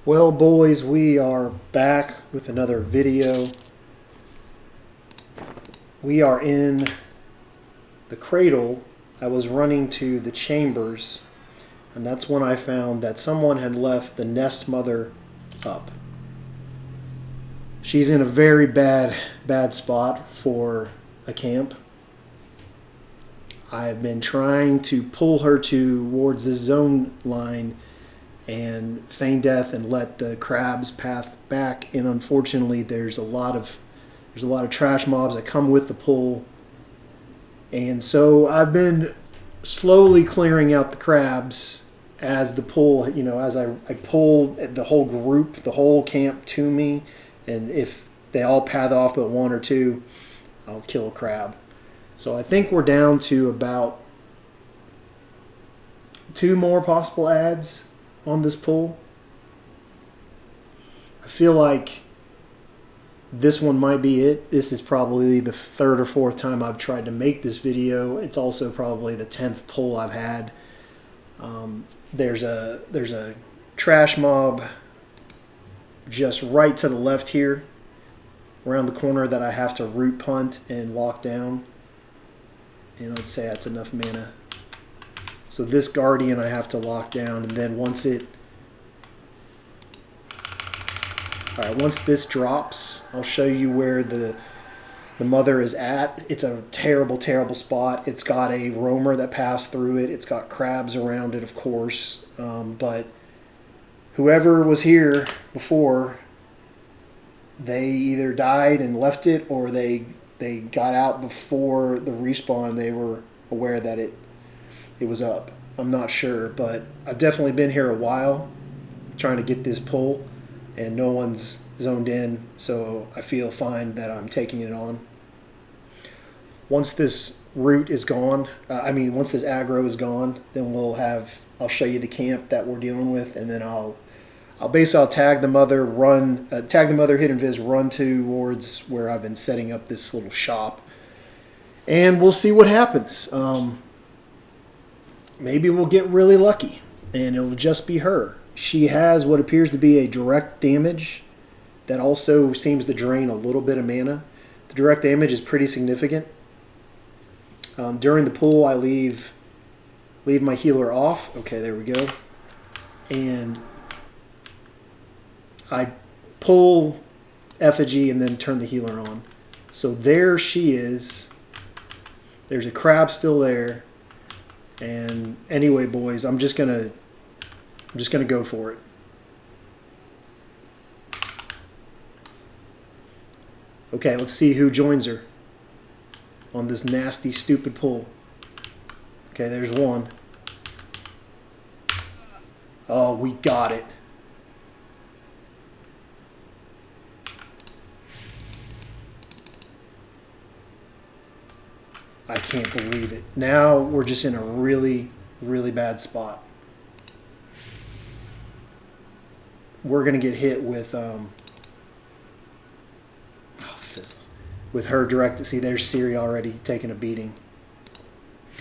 Well, boys, we are back with another video. We are in the cradle. I was running to the chambers, and that's when I found that someone had left the nest mother up. She's in a very bad spot for a camp. I've been trying to pull her towards this zone line and feign death and let the crabs path back, and unfortunately there's a lot of trash mobs that come with the pull, and so I've been slowly clearing out the crabs as the pull, as I pull the whole group, the whole camp to me, and if they all path off but one or two, I'll kill a crab. So I think we're down to about 2 more possible adds on this pull. I feel like this one might be it. This is probably the 3rd or 4th time I've tried to make this video. It's also probably the 10th pull I've had. There's a trash mob just right to the left here, around the corner, that I have to root punt and lock down. And I'd say that's enough mana. So this guardian I have to lock down, and then once this drops, I'll show you where the mother is at. It's a terrible spot. It's got a roamer that passed through it. It's got crabs around it, of course. But whoever was here before, they either died and left it, or they got out before the respawn. They were aware that it was up. I'm not sure, but I've definitely been here a while trying to get this pull, and no one's zoned in, so I feel fine that I'm taking it on. Once this root is gone, once this aggro is gone, then I'll show you the camp that we're dealing with, and then I'll tag the mother, hit and viz, run towards where I've been setting up this little shop, and we'll see what happens. Maybe we'll get really lucky, and it'll just be her. She has what appears to be a direct damage that also seems to drain a little bit of mana. The direct damage is pretty significant. During the pull, I leave my healer off. Okay, there we go. And I pull effigy and then turn the healer on. So there she is. There's a crab still there. And anyway, boys, I'm just gonna go for it. Okay, let's see who joins her on this nasty, stupid pull. Okay, there's one. Oh, we got it. I can't believe it. Now we're just in a really bad spot. We're going to get hit with her direct. See, there's Siri already taking a beating.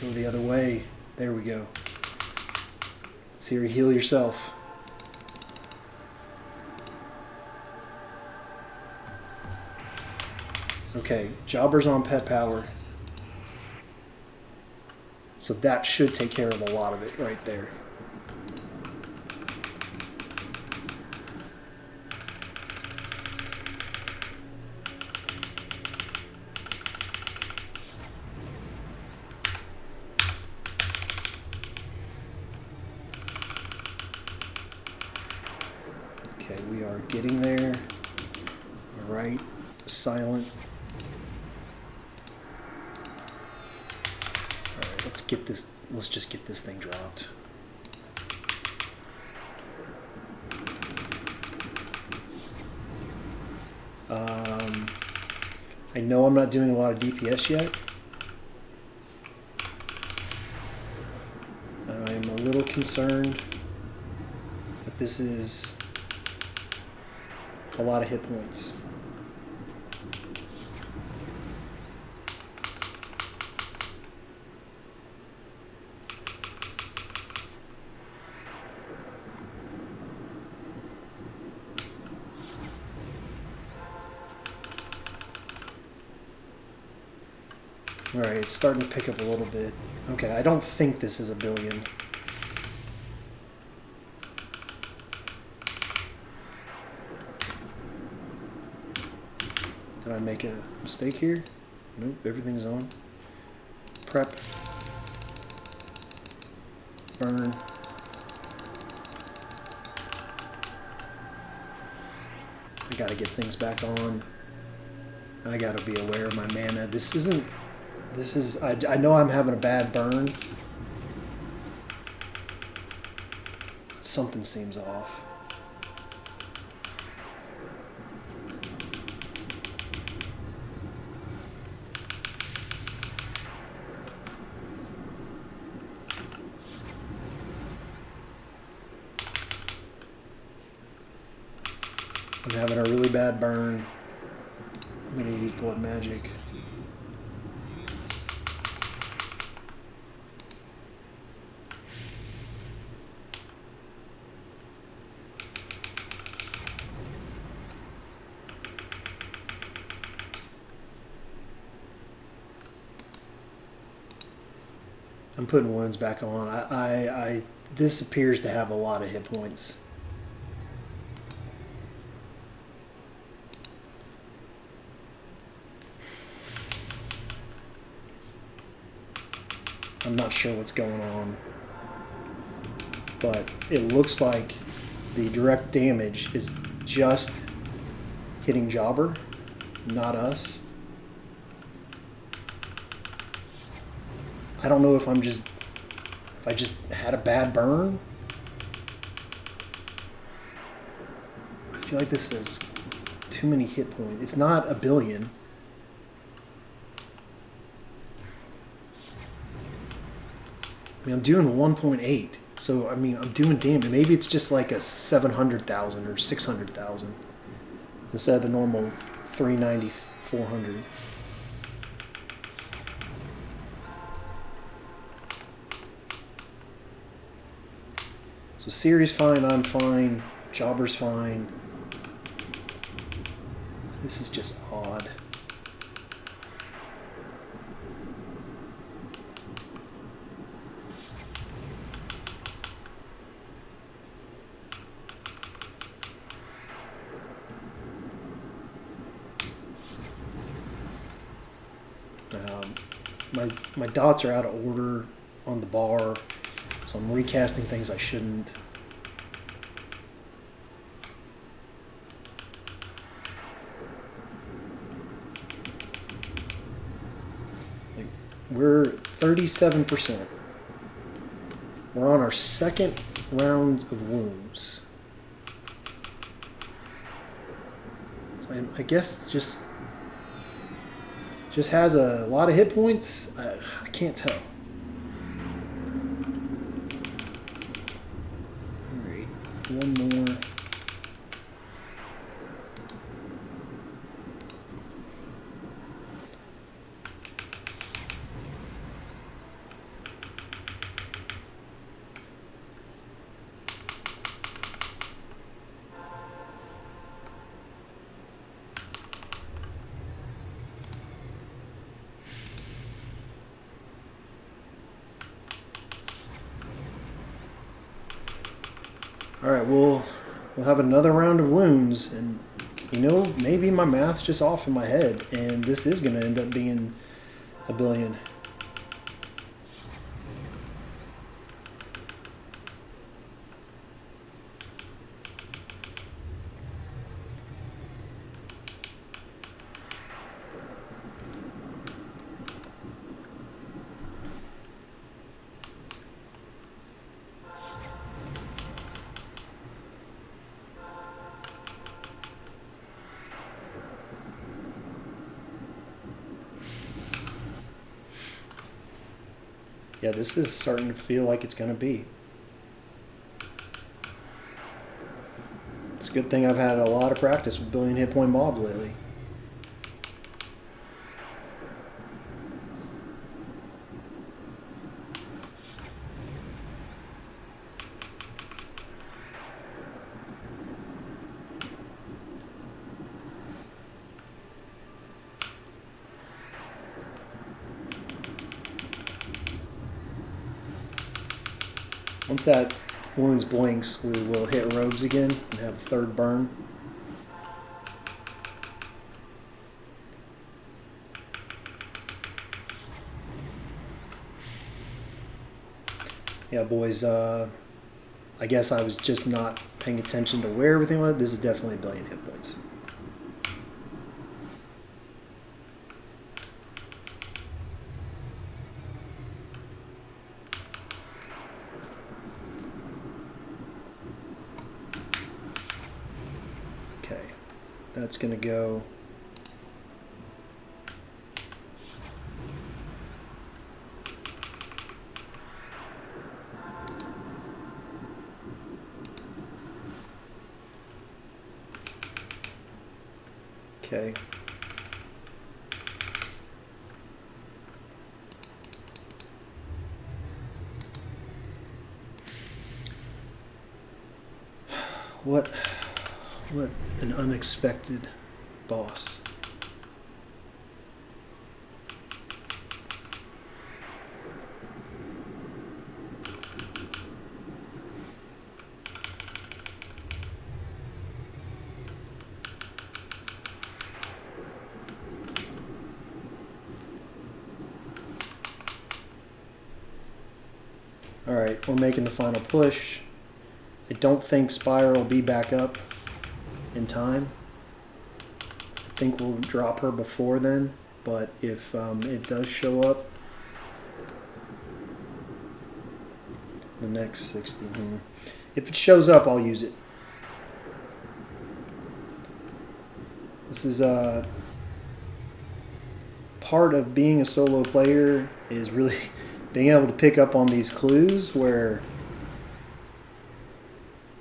Go the other way. There we go. Siri, heal yourself. Okay, Jobber's on pet power. So that should take care of a lot of it right there. Okay, we are getting there. All right, silent. Let's just get this thing dropped. I know I'm not doing a lot of DPS yet. I'm a little concerned that this is a lot of hit points. Alright, it's starting to pick up a little bit. Okay, I don't think this is a billion. Did I make a mistake here? Nope, everything's on. Prep. Burn. I gotta get things back on. I gotta be aware of my mana. This is, I know I'm having a bad burn. Something seems off. I'm having a really bad burn. I'm gonna use blood magic. I'm putting wounds back on. This appears to have a lot of hit points. I'm not sure what's going on, but it looks like the direct damage is just hitting Jobber, not us. I don't know if I just had a bad burn. I feel like this is too many hit points. It's not a billion. I mean, I'm doing 1.8, so I mean, I'm doing damage. Maybe it's just like a 700,000 or 600,000 instead of the normal 390, 400. So Siri's fine, I'm fine, Jobber's fine. This is just odd. My dots are out of order on the bar, so I'm recasting things I shouldn't. We're 37%. We're on our second round of wounds. So I guess just has a lot of hit points. I can't tell. All right, one more. All right, we'll have another round of wounds, and you know, maybe my math's just off in my head, and this is going to end up being a billion. Yeah, this is starting to feel like it's going to be. It's a good thing I've had a lot of practice with billion hit point mobs lately. Once that wounds blinks, we will hit robes again and have a third burn. Yeah, boys, I guess I was just not paying attention to where everything was. This is definitely a billion hit points. Okay, that's going to go... Okay. What an unexpected boss. Alright, we're making the final push. I don't think Spire will be back up in time. I think we'll drop her before then, but if it does show up, the next 60. If it shows up, I'll use it. This is part of being a solo player, is really being able to pick up on these clues where,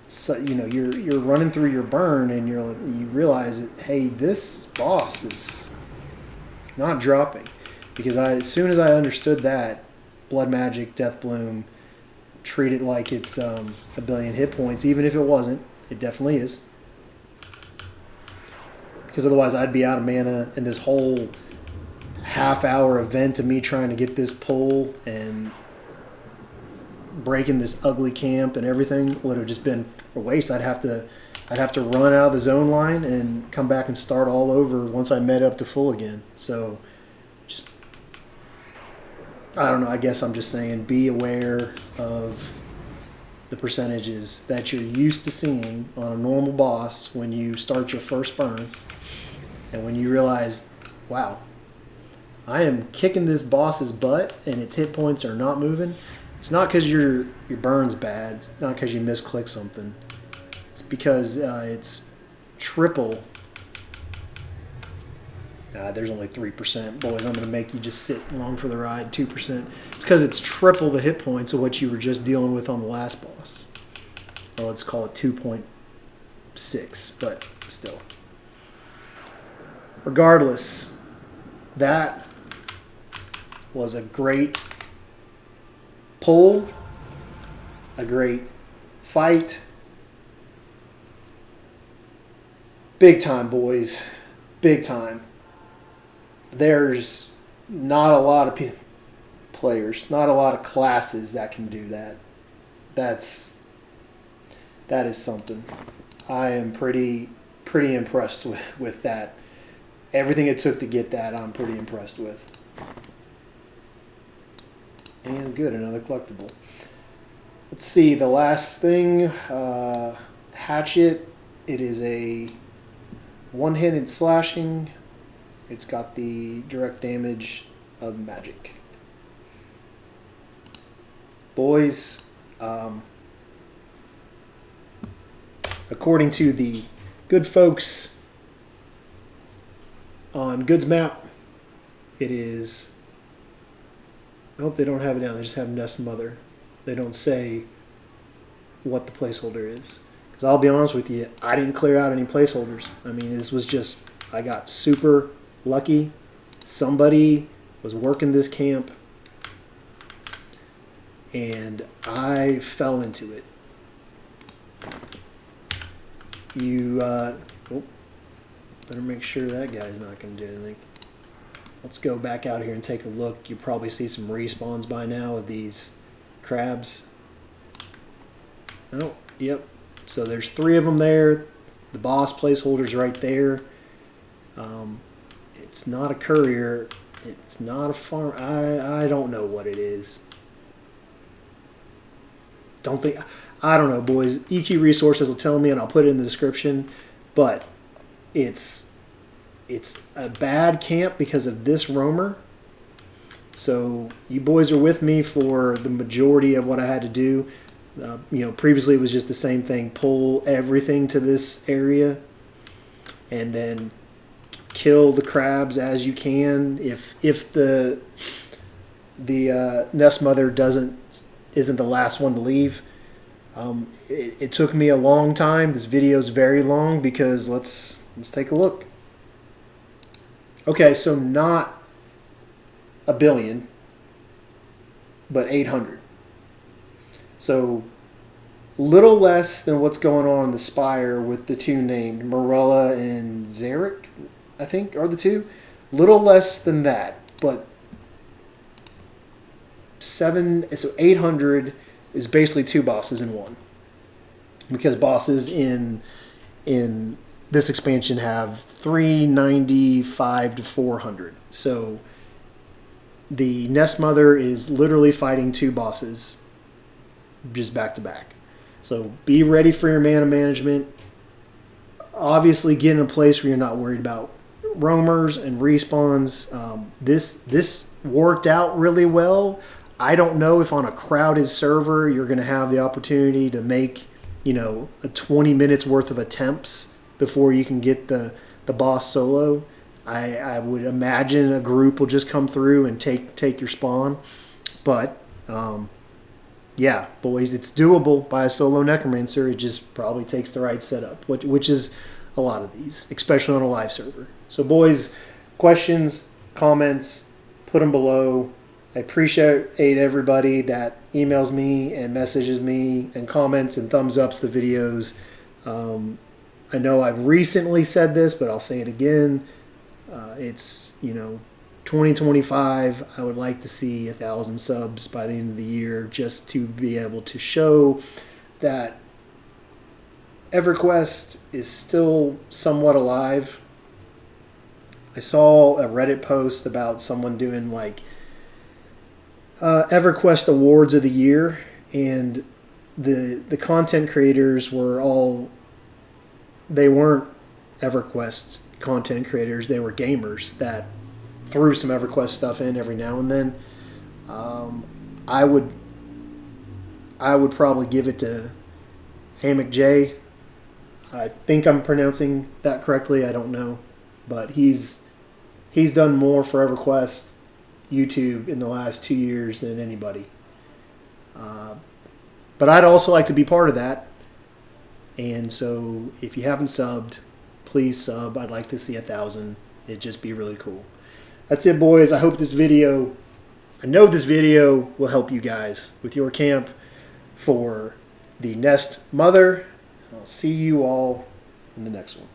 so, you know, you're running through your burn and you realize that, hey, this boss is not dropping. Because as soon as I understood that, Blood Magic, Death Bloom, treat it like it's a billion hit points, even if it wasn't. It definitely is. Because otherwise I'd be out of mana, and this whole half-hour event of me trying to get this pull and breaking this ugly camp and everything would have just been a waste. I'd have to run out of the zone line and come back and start all over once I met up to full again. So just, I don't know, I guess I'm just saying be aware of the percentages that you're used to seeing on a normal boss when you start your first burn, and when you realize, wow, I am kicking this boss's butt and its hit points are not moving. It's not because your burn's bad. It's not because you misclick something. It's because it's triple. There's only 3%. Boys, I'm going to make you just sit along for the ride. 2%. It's because it's triple the hit points of what you were just dealing with on the last boss. Or let's call it 2.6, but still. Regardless, that was a great pull, a great fight. Big time, boys. Big time. There's not a lot of players, not a lot of classes that can do that. That is something. I am pretty impressed with that. Everything it took to get that, I'm pretty impressed with. And good, another collectible. Let's see, the last thing, Hatchet. It is a one-handed slashing. It's got the direct damage of magic. Boys, according to the good folks on Goods Map, it is... I hope they don't have it down. They just have Nest Mother. They don't say what the placeholder is. Because I'll be honest with you, I didn't clear out any placeholders. I mean, this was just... I got super lucky. Somebody was working this camp, and I fell into it. Better make sure that guy's not going to do anything. Let's go back out here and take a look. You probably see some respawns by now of these crabs. Oh, yep. So there's 3 of them there. The boss placeholder's right there. It's not a courier. It's not a farm. I don't know what it is. I don't know, boys. EQ Resources will tell me, and I'll put it in the description. But it's a bad camp because of this roamer. So you boys are with me for the majority of what I had to do. Previously it was just the same thing. Pull everything to this area, and then kill the crabs as you can. If the nest mother isn't the last one to leave. It took me a long time. This video is very long because let's take a look. Okay, so not a billion, but 800. So little less than what's going on in the Spire with the 2 named Morella and Zarek, I think, are the 2. Little less than that, but 800 is basically 2 bosses in one. Because bosses in this expansion have 395 to 400. So the Nest Mother is literally fighting 2 bosses just back to back. So be ready for your mana management. Obviously get in a place where you're not worried about roamers and respawns. This worked out really well. I don't know if on a crowded server you're going to have the opportunity to make, a 20 minutes worth of attempts before you can get the boss solo. I would imagine a group will just come through and take your spawn. But, yeah, boys, it's doable by a solo Necromancer. It just probably takes the right setup, which is a lot of these, especially on a live server. So, boys, questions, comments, put them below. I appreciate everybody that emails me and messages me and comments and thumbs ups the videos. I know I've recently said this, but I'll say it again. It's 2025. I would like to see 1,000 subs by the end of the year, just to be able to show that EverQuest is still somewhat alive. I saw a Reddit post about someone doing EverQuest Awards of the Year, and the content creators they weren't EverQuest content creators, they were gamers that threw some EverQuest stuff in every now and then. I would probably give it to Hammock J. I think I'm pronouncing that correctly, I don't know, but he's done more for EverQuest YouTube in the last 2 years than anybody. But I'd also like to be part of that. And so if you haven't subbed, please sub. I'd like to see 1,000. It'd just be really cool. That's it, boys. I know this video will help you guys with your camp for the Nest Mother. I'll see you all in the next one.